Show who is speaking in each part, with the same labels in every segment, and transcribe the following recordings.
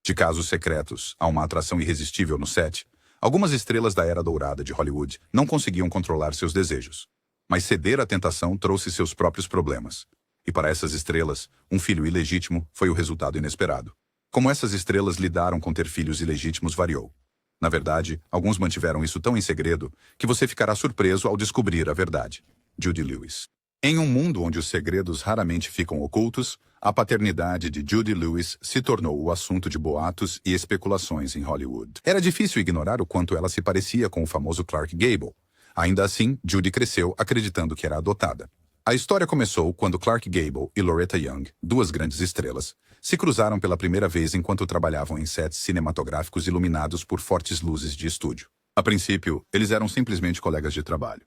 Speaker 1: De Casos Secretos a uma atração irresistível no set, algumas estrelas da era dourada de Hollywood não conseguiam controlar seus desejos. Mas ceder à tentação trouxe seus próprios problemas. E para essas estrelas, um filho ilegítimo foi o resultado inesperado. Como essas estrelas lidaram com ter filhos ilegítimos variou. Na verdade, alguns mantiveram isso tão em segredo que você ficará surpreso ao descobrir a verdade. Judy Lewis. Em um mundo onde os segredos raramente ficam ocultos, a paternidade de Judy Lewis se tornou o assunto de boatos e especulações em Hollywood. Era difícil ignorar o quanto ela se parecia com o famoso Clark Gable. Ainda assim, Judy cresceu acreditando que era adotada. A história começou quando Clark Gable e Loretta Young, duas grandes estrelas, se cruzaram pela primeira vez enquanto trabalhavam em sets cinematográficos iluminados por fortes luzes de estúdio. A princípio, eles eram simplesmente colegas de trabalho.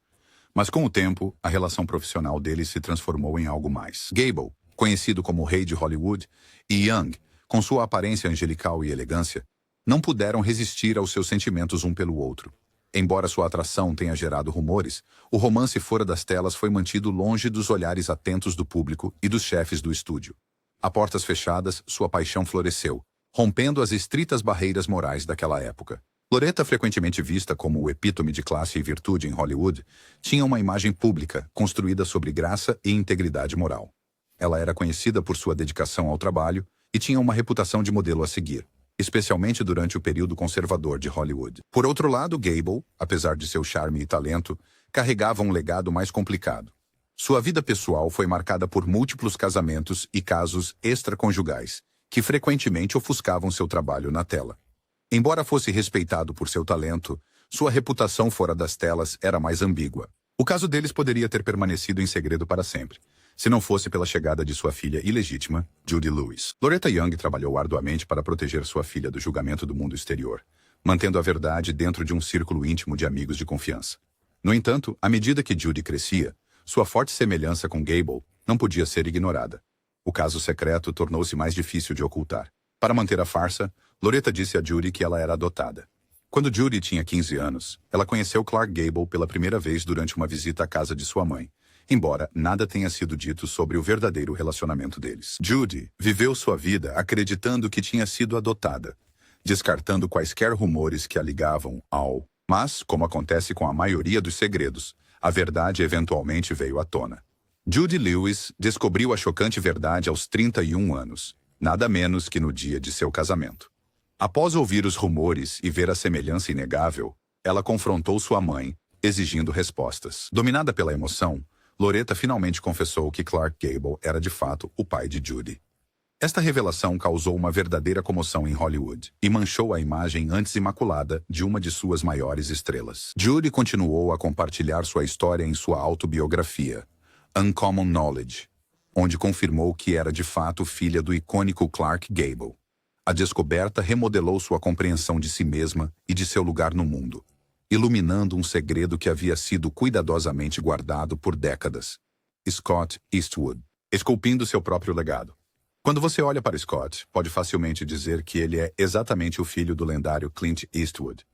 Speaker 1: Mas com o tempo, a relação profissional deles se transformou em algo mais. Gable, conhecido como o Rei de Hollywood, e Young, com sua aparência angelical e elegância, não puderam resistir aos seus sentimentos um pelo outro. Embora sua atração tenha gerado rumores, o romance fora das telas foi mantido longe dos olhares atentos do público e dos chefes do estúdio. A portas fechadas, sua paixão floresceu, rompendo as estritas barreiras morais daquela época. Loretta, frequentemente vista como o epítome de classe e virtude em Hollywood, tinha uma imagem pública construída sobre graça e integridade moral. Ela era conhecida por sua dedicação ao trabalho e tinha uma reputação de modelo a seguir, especialmente durante o período conservador de Hollywood. Por outro lado, Gable, apesar de seu charme e talento, carregava um legado mais complicado. Sua vida pessoal foi marcada por múltiplos casamentos e casos extraconjugais, que frequentemente ofuscavam seu trabalho na tela. Embora fosse respeitado por seu talento, sua reputação fora das telas era mais ambígua. O caso deles poderia ter permanecido em segredo para sempre, se não fosse pela chegada de sua filha ilegítima, Judy Lewis. Loretta Young trabalhou arduamente para proteger sua filha do julgamento do mundo exterior, mantendo a verdade dentro de um círculo íntimo de amigos de confiança. No entanto, à medida que Judy crescia, sua forte semelhança com Gable não podia ser ignorada. O caso secreto tornou-se mais difícil de ocultar. Para manter a farsa, Loretta disse a Judy que ela era adotada. Quando Judy tinha 15 anos, ela conheceu Clark Gable pela primeira vez durante uma visita à casa de sua mãe, embora nada tenha sido dito sobre o verdadeiro relacionamento deles. Judy viveu sua vida acreditando que tinha sido adotada, descartando quaisquer rumores que a ligavam ao... Mas, como acontece com a maioria dos segredos, a verdade eventualmente veio à tona. Judy Lewis descobriu a chocante verdade aos 31 anos, nada menos que no dia de seu casamento. Após ouvir os rumores e ver a semelhança inegável, ela confrontou sua mãe, exigindo respostas. Dominada pela emoção, Loretta finalmente confessou que Clark Gable era de fato o pai de Judy. Esta revelação causou uma verdadeira comoção em Hollywood e manchou a imagem antes imaculada de uma de suas maiores estrelas. Judy continuou a compartilhar sua história em sua autobiografia, Uncommon Knowledge, onde confirmou que era de fato filha do icônico Clark Gable. A descoberta remodelou sua compreensão de si mesma e de seu lugar no mundo, iluminando um segredo que havia sido cuidadosamente guardado por décadas. Scott Eastwood, esculpindo seu próprio legado. Quando você olha para Scott, pode facilmente dizer que ele é exatamente o filho do lendário Clint Eastwood.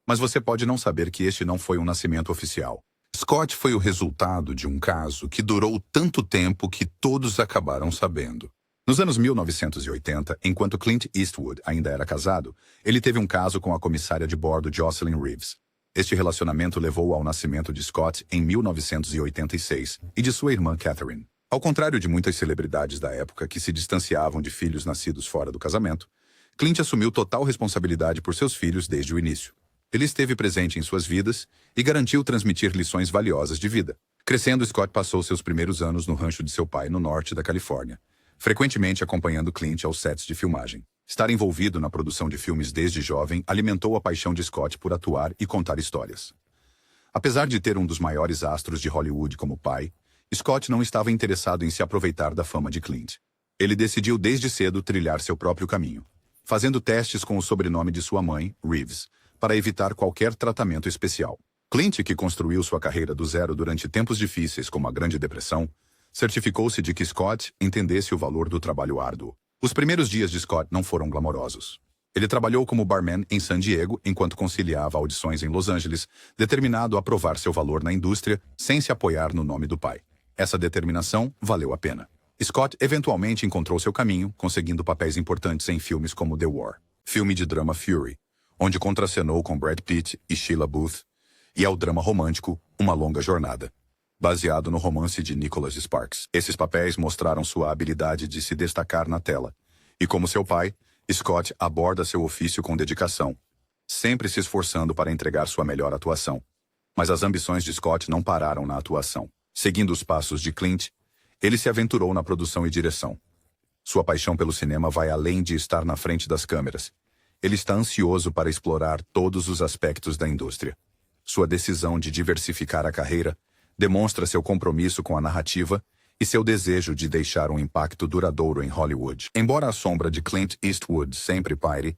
Speaker 1: Mas você pode não saber que este não foi um nascimento oficial. Scott foi o resultado de um caso que durou tanto tempo que todos acabaram sabendo. Nos anos 1980, enquanto Clint Eastwood ainda era casado, ele teve um caso com a comissária de bordo Jocelyn Reeves. Este relacionamento levou ao nascimento de Scott em 1986 e de sua irmã Catherine. Ao contrário de muitas celebridades da época que se distanciavam de filhos nascidos fora do casamento, Clint assumiu total responsabilidade por seus filhos desde o início. Ele esteve presente em suas vidas e garantiu transmitir lições valiosas de vida. Crescendo, Scott passou seus primeiros anos no rancho de seu pai no norte da Califórnia, frequentemente acompanhando Clint aos sets de filmagem. Estar envolvido na produção de filmes desde jovem alimentou a paixão de Scott por atuar e contar histórias. Apesar de ter um dos maiores astros de Hollywood como pai, Scott não estava interessado em se aproveitar da fama de Clint. Ele decidiu desde cedo trilhar seu próprio caminho, fazendo testes com o sobrenome de sua mãe, Reeves, para evitar qualquer tratamento especial. Clint, que construiu sua carreira do zero durante tempos difíceis como a Grande Depressão, certificou-se de que Scott entendesse o valor do trabalho árduo. Os primeiros dias de Scott não foram glamourosos. Ele trabalhou como barman em San Diego enquanto conciliava audições em Los Angeles, determinado a provar seu valor na indústria sem se apoiar no nome do pai. Essa determinação valeu a pena. Scott eventualmente encontrou seu caminho, conseguindo papéis importantes em filmes como The War. filme de drama Fury, onde contracenou com Brad Pitt e Sheila Booth, e ao drama romântico Uma Longa Jornada, baseado no romance de Nicholas Sparks. Esses papéis mostraram sua habilidade de se destacar na tela, e como seu pai, Scott aborda seu ofício com dedicação, sempre se esforçando para entregar sua melhor atuação. Mas as ambições de Scott não pararam na atuação. Seguindo os passos de Clint, ele se aventurou na produção e direção. Sua paixão pelo cinema vai além de estar na frente das câmeras. Ele está ansioso para explorar todos os aspectos da indústria. Sua decisão de diversificar a carreira demonstra seu compromisso com a narrativa e seu desejo de deixar um impacto duradouro em Hollywood. Embora a sombra de Clint Eastwood sempre paire,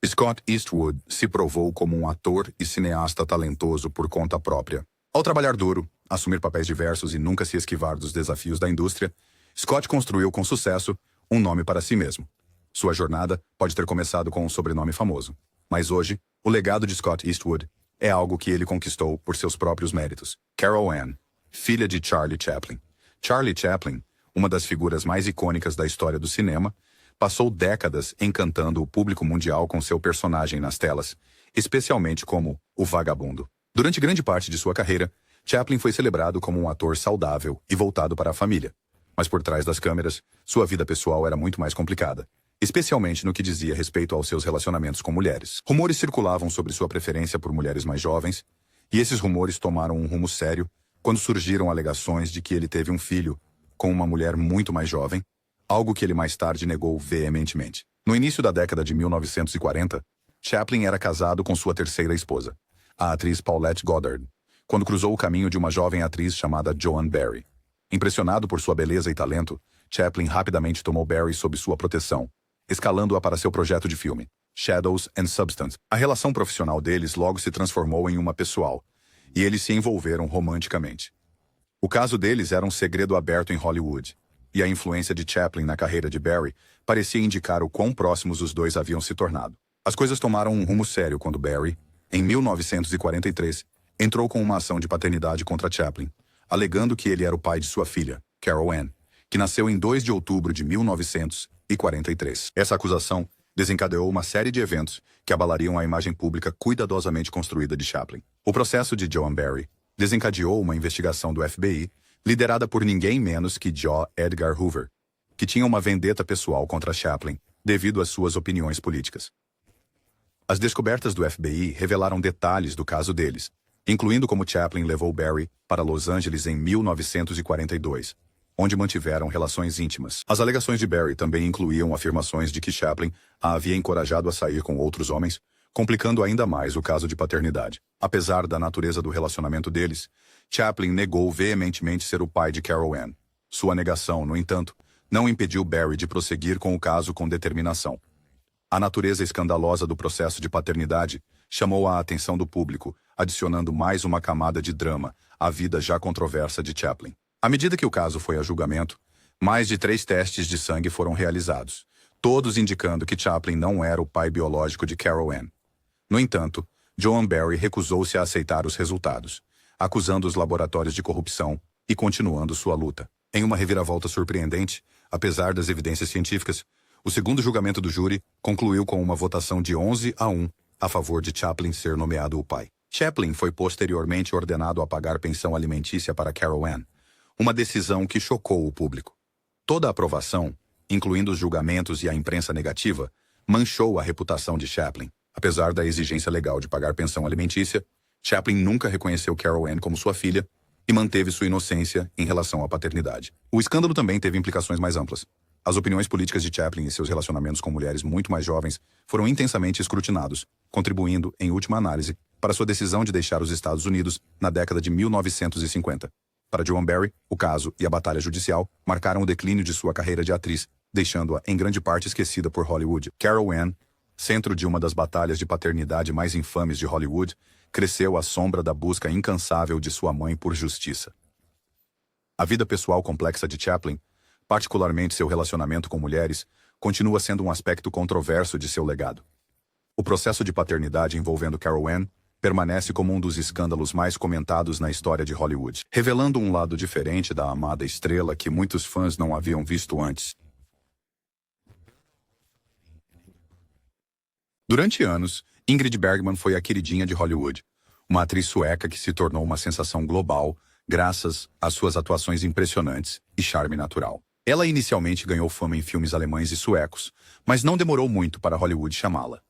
Speaker 1: Scott Eastwood se provou como um ator e cineasta talentoso por conta própria. Ao trabalhar duro, assumir papéis diversos e nunca se esquivar dos desafios da indústria, Scott construiu com sucesso um nome para si mesmo. Sua jornada pode ter começado com um sobrenome famoso, mas hoje, o legado de Scott Eastwood é algo que ele conquistou por seus próprios méritos. Carol Ann, filha de Charlie Chaplin. Charlie Chaplin, uma das figuras mais icônicas da história do cinema, passou décadas encantando o público mundial com seu personagem nas telas, especialmente como o Vagabundo. Durante grande parte de sua carreira, Chaplin foi celebrado como um ator saudável e voltado para a família. Mas por trás das câmeras, sua vida pessoal era muito mais complicada, especialmente no que dizia respeito aos seus relacionamentos com mulheres. Rumores circulavam sobre sua preferência por mulheres mais jovens, e esses rumores tomaram um rumo sério quando surgiram alegações de que ele teve um filho com uma mulher muito mais jovem, algo que ele mais tarde negou veementemente. No início da década de 1940, Chaplin era casado com sua terceira esposa, a atriz Paulette Goddard, quando cruzou o caminho de uma jovem atriz chamada Joan Barry. Impressionado por sua beleza e talento, Chaplin rapidamente tomou Barry sob sua proteção, escalando-a para seu projeto de filme, Shadows and Substance. A relação profissional deles logo se transformou em uma pessoal, e eles se envolveram romanticamente. O caso deles era um segredo aberto em Hollywood, e a influência de Chaplin na carreira de Barry parecia indicar o quão próximos os dois haviam se tornado. As coisas tomaram um rumo sério quando Barry, em 1943, entrou com uma ação de paternidade contra Chaplin, alegando que ele era o pai de sua filha, Carol Ann, que nasceu em 2 de outubro de 1943. Essa acusação desencadeou uma série de eventos que abalariam a imagem pública cuidadosamente construída de Chaplin. O processo de Joan Barry desencadeou uma investigação do FBI, liderada por ninguém menos que J. Edgar Hoover, que tinha uma vendetta pessoal contra Chaplin devido às suas opiniões políticas. As descobertas do FBI revelaram detalhes do caso deles, incluindo como Chaplin levou Barry para Los Angeles em 1942, onde mantiveram relações íntimas. As alegações de Barry também incluíam afirmações de que Chaplin a havia encorajado a sair com outros homens, complicando ainda mais o caso de paternidade. Apesar da natureza do relacionamento deles, Chaplin negou veementemente ser o pai de Carol Ann. Sua negação, no entanto, não impediu Barry de prosseguir com o caso com determinação. A natureza escandalosa do processo de paternidade chamou a atenção do público, adicionando mais uma camada de drama à vida já controversa de Chaplin. À medida que o caso foi a julgamento, mais de 3 testes de sangue foram realizados, todos indicando que Chaplin não era o pai biológico de Carol Ann. No entanto, Joan Barry recusou-se a aceitar os resultados, acusando os laboratórios de corrupção e continuando sua luta. Em uma reviravolta surpreendente, apesar das evidências científicas, o segundo julgamento do júri concluiu com uma votação de 11-1 a favor de Chaplin ser nomeado o pai. Chaplin foi posteriormente ordenado a pagar pensão alimentícia para Carol Ann, uma decisão que chocou o público. Toda a aprovação, incluindo os julgamentos e a imprensa negativa, manchou a reputação de Chaplin. Apesar da exigência legal de pagar pensão alimentícia, Chaplin nunca reconheceu Carol Ann como sua filha e manteve sua inocência em relação à paternidade. O escândalo também teve implicações mais amplas. As opiniões políticas de Chaplin e seus relacionamentos com mulheres muito mais jovens foram intensamente escrutinados, contribuindo, em última análise, para sua decisão de deixar os Estados Unidos na década de 1950. Para Joan Barry, o caso e a batalha judicial marcaram o declínio de sua carreira de atriz, deixando-a em grande parte esquecida por Hollywood. Carol Ann, centro de uma das batalhas de paternidade mais infames de Hollywood, cresceu à sombra da busca incansável de sua mãe por justiça. A vida pessoal complexa de Chaplin, particularmente seu relacionamento com mulheres, continua sendo um aspecto controverso de seu legado. O processo de paternidade envolvendo Carol Ann permanece como um dos escândalos mais comentados na história de Hollywood, revelando um lado diferente da amada estrela que muitos fãs não haviam visto antes. Durante anos, Ingrid Bergman foi a queridinha de Hollywood, uma atriz sueca que se tornou uma sensação global graças às suas atuações impressionantes e charme natural. Ela inicialmente ganhou fama em filmes alemães e suecos, mas não demorou muito para Hollywood chamá-la.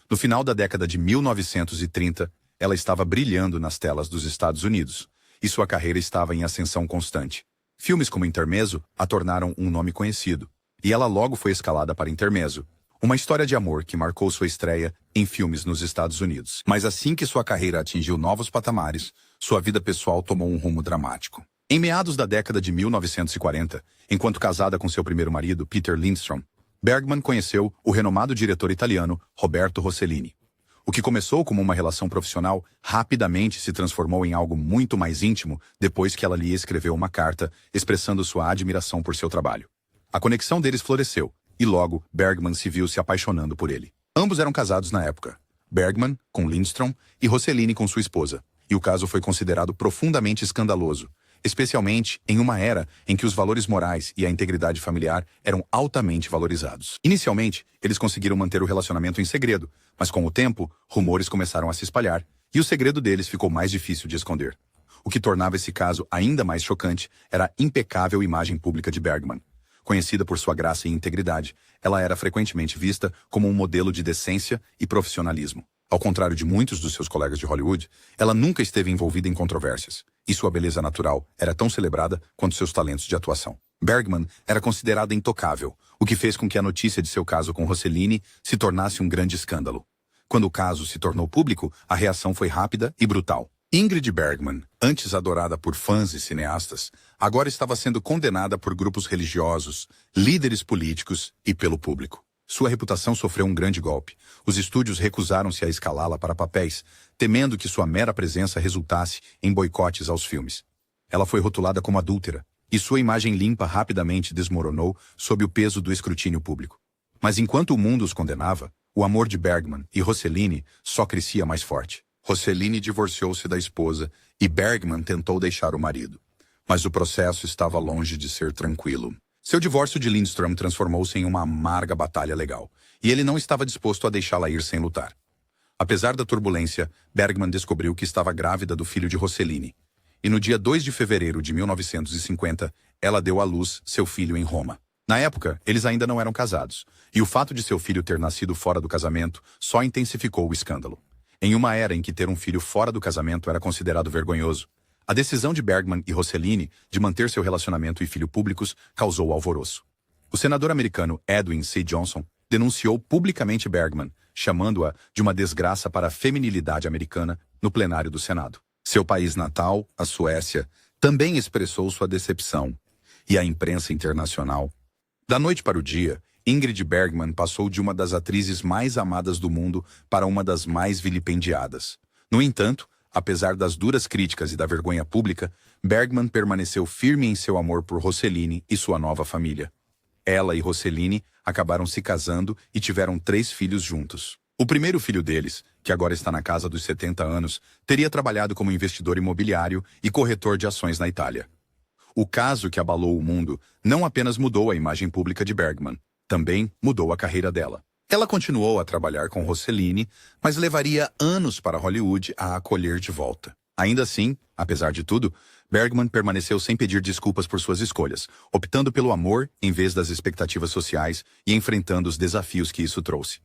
Speaker 1: No final da década de 1930, ela estava brilhando nas telas dos Estados Unidos, e sua carreira estava em ascensão constante. Filmes como Intermezzo a tornaram um nome conhecido, e ela logo foi escalada para Intermezzo, uma história de amor que marcou sua estreia em filmes nos Estados Unidos. Mas assim que sua carreira atingiu novos patamares, sua vida pessoal tomou um rumo dramático. Em meados da década de 1940, enquanto casada com seu primeiro marido, Peter Lindstrom, Bergman conheceu o renomado diretor italiano Roberto Rossellini. O que começou como uma relação profissional rapidamente se transformou em algo muito mais íntimo depois que ela lhe escreveu uma carta expressando sua admiração por seu trabalho. A conexão deles floresceu, e logo Bergman se viu se apaixonando por ele. Ambos eram casados na época, Bergman com Lindstrom e Rossellini com sua esposa, e o caso foi considerado profundamente escandaloso, especialmente em uma era em que os valores morais e a integridade familiar eram altamente valorizados. Inicialmente, eles conseguiram manter o relacionamento em segredo, mas com o tempo, rumores começaram a se espalhar, e o segredo deles ficou mais difícil de esconder. O que tornava esse caso ainda mais chocante era a impecável imagem pública de Bergman. Conhecida por sua graça e integridade, ela era frequentemente vista como um modelo de decência e profissionalismo. Ao contrário de muitos dos seus colegas de Hollywood, ela nunca esteve envolvida em controvérsias, e sua beleza natural era tão celebrada quanto seus talentos de atuação. Bergman era considerada intocável, o que fez com que a notícia de seu caso com Rossellini se tornasse um grande escândalo. Quando o caso se tornou público, a reação foi rápida e brutal. Ingrid Bergman, antes adorada por fãs e cineastas, agora estava sendo condenada por grupos religiosos, líderes políticos e pelo público. Sua reputação sofreu um grande golpe. Os estúdios recusaram-se a escalá-la para papéis, temendo que sua mera presença resultasse em boicotes aos filmes. Ela foi rotulada como adúltera, e sua imagem limpa rapidamente desmoronou sob o peso do escrutínio público. Mas enquanto o mundo os condenava, o amor de Bergman e Rossellini só crescia mais forte. Rossellini divorciou-se da esposa e Bergman tentou deixar o marido. Mas o processo estava longe de ser tranquilo. Seu divórcio de Lindstrom transformou-se em uma amarga batalha legal, e ele não estava disposto a deixá-la ir sem lutar. Apesar da turbulência, Bergman descobriu que estava grávida do filho de Rossellini, e no dia 2 de fevereiro de 1950, ela deu à luz seu filho em Roma. Na época, eles ainda não eram casados, e o fato de seu filho ter nascido fora do casamento só intensificou o escândalo. Em uma era em que ter um filho fora do casamento era considerado vergonhoso, a decisão de Bergman e Rossellini de manter seu relacionamento e filho públicos causou alvoroço. O senador americano Edwin C. Johnson denunciou publicamente Bergman, chamando-a de uma desgraça para a feminilidade americana no plenário do Senado. Seu país natal, a Suécia, também expressou sua decepção, e a imprensa internacional. Da noite para o dia, Ingrid Bergman passou de uma das atrizes mais amadas do mundo para uma das mais vilipendiadas. No entanto, apesar das duras críticas e da vergonha pública, Bergman permaneceu firme em seu amor por Rossellini e sua nova família. Ela e Rossellini acabaram se casando e tiveram 3 filhos juntos. O primeiro filho deles, que agora está na casa dos 70 anos, teria trabalhado como investidor imobiliário e corretor de ações na Itália. O caso que abalou o mundo não apenas mudou a imagem pública de Bergman, também mudou a carreira dela. Ela continuou a trabalhar com Rossellini, mas levaria anos para Hollywood a acolher de volta. Ainda assim, apesar de tudo, Bergman permaneceu sem pedir desculpas por suas escolhas, optando pelo amor em vez das expectativas sociais e enfrentando os desafios que isso trouxe.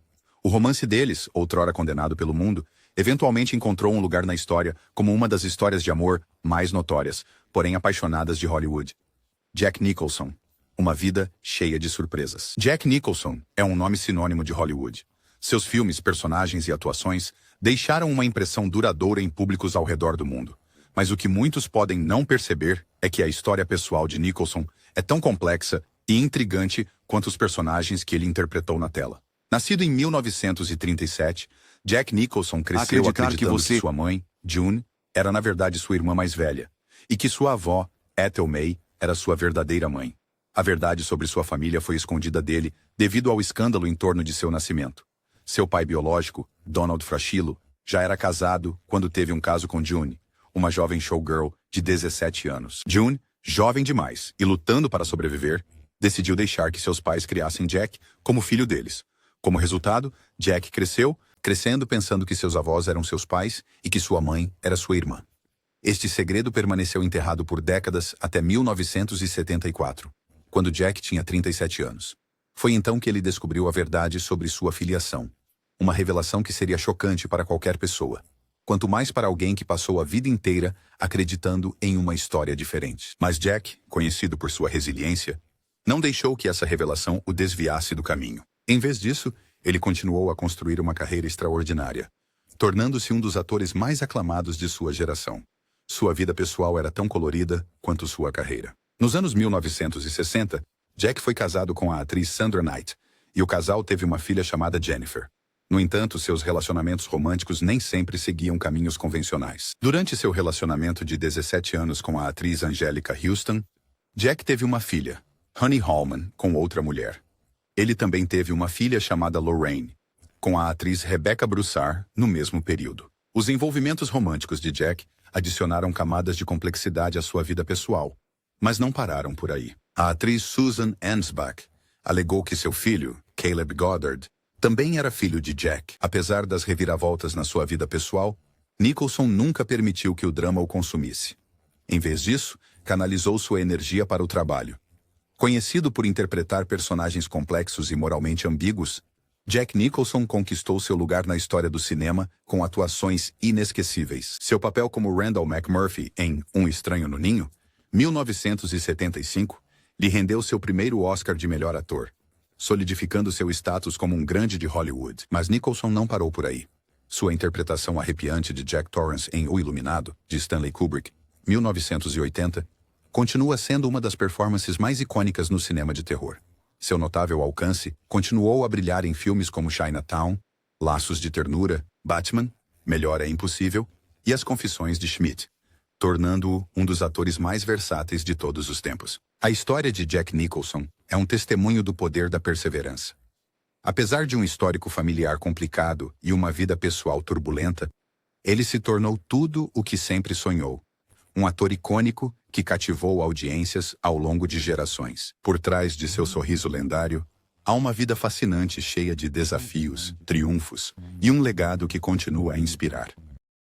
Speaker 1: O romance deles, outrora condenado pelo mundo, eventualmente encontrou um lugar na história como uma das histórias de amor mais notórias, porém apaixonadas de Hollywood. Jack Nicholson. Uma vida cheia de surpresas. Jack Nicholson é um nome sinônimo de Hollywood. Seus filmes, personagens e atuações deixaram uma impressão duradoura em públicos ao redor do mundo. Mas o que muitos podem não perceber é que a história pessoal de Nicholson é tão complexa e intrigante quanto os personagens que ele interpretou na tela. Nascido em 1937, Jack Nicholson cresceu acreditando que sua mãe, June, era na verdade sua irmã mais velha, e que sua avó, Ethel May, era sua verdadeira mãe. A verdade sobre sua família foi escondida dele devido ao escândalo em torno de seu nascimento. Seu pai biológico, Donald Fraschillo, já era casado quando teve um caso com June, uma jovem showgirl de 17 anos. June, jovem demais e lutando para sobreviver, decidiu deixar que seus pais criassem Jack como filho deles. Como resultado, Jack cresceu, crescendo pensando que seus avós eram seus pais e que sua mãe era sua irmã. Este segredo permaneceu enterrado por décadas até 1974, quando Jack tinha 37 anos. Foi então que ele descobriu a verdade sobre sua filiação. Uma revelação que seria chocante para qualquer pessoa. Quanto mais para alguém que passou a vida inteira acreditando em uma história diferente. Mas Jack, conhecido por sua resiliência, não deixou que essa revelação o desviasse do caminho. Em vez disso, ele continuou a construir uma carreira extraordinária, tornando-se um dos atores mais aclamados de sua geração. Sua vida pessoal era tão colorida quanto sua carreira. Nos anos 1960, Jack foi casado com a atriz Sandra Knight, e o casal teve uma filha chamada Jennifer. No entanto, seus relacionamentos românticos nem sempre seguiam caminhos convencionais. Durante seu relacionamento de 17 anos com a atriz Angelica Houston, Jack teve uma filha, Honey Hallman, com outra mulher. Ele também teve uma filha chamada Lorraine, com a atriz Rebecca Broussard, no mesmo período. Os envolvimentos românticos de Jack adicionaram camadas de complexidade à sua vida pessoal, mas não pararam por aí. A atriz Susan Ansbach alegou que seu filho, Caleb Goddard, também era filho de Jack. Apesar das reviravoltas na sua vida pessoal, Nicholson nunca permitiu que o drama o consumisse. Em vez disso, canalizou sua energia para o trabalho. Conhecido por interpretar personagens complexos e moralmente ambíguos, Jack Nicholson conquistou seu lugar na história do cinema com atuações inesquecíveis. Seu papel como Randall McMurphy em Um Estranho no Ninho, 1975, lhe rendeu seu primeiro Oscar de melhor ator, solidificando seu status como um grande de Hollywood. Mas Nicholson não parou por aí. Sua interpretação arrepiante de Jack Torrance em O Iluminado, de Stanley Kubrick, 1980, continua sendo uma das performances mais icônicas no cinema de terror. Seu notável alcance continuou a brilhar em filmes como Chinatown, Laços de Ternura, Batman, Melhor é Impossível e As Confissões de Schmidt, tornando-o um dos atores mais versáteis de todos os tempos. A história de Jack Nicholson é um testemunho do poder da perseverança. Apesar de um histórico familiar complicado e uma vida pessoal turbulenta, ele se tornou tudo o que sempre sonhou. Um ator icônico que cativou audiências ao longo de gerações. Por trás de seu sorriso lendário, há uma vida fascinante cheia de desafios, triunfos e um legado que continua a inspirar.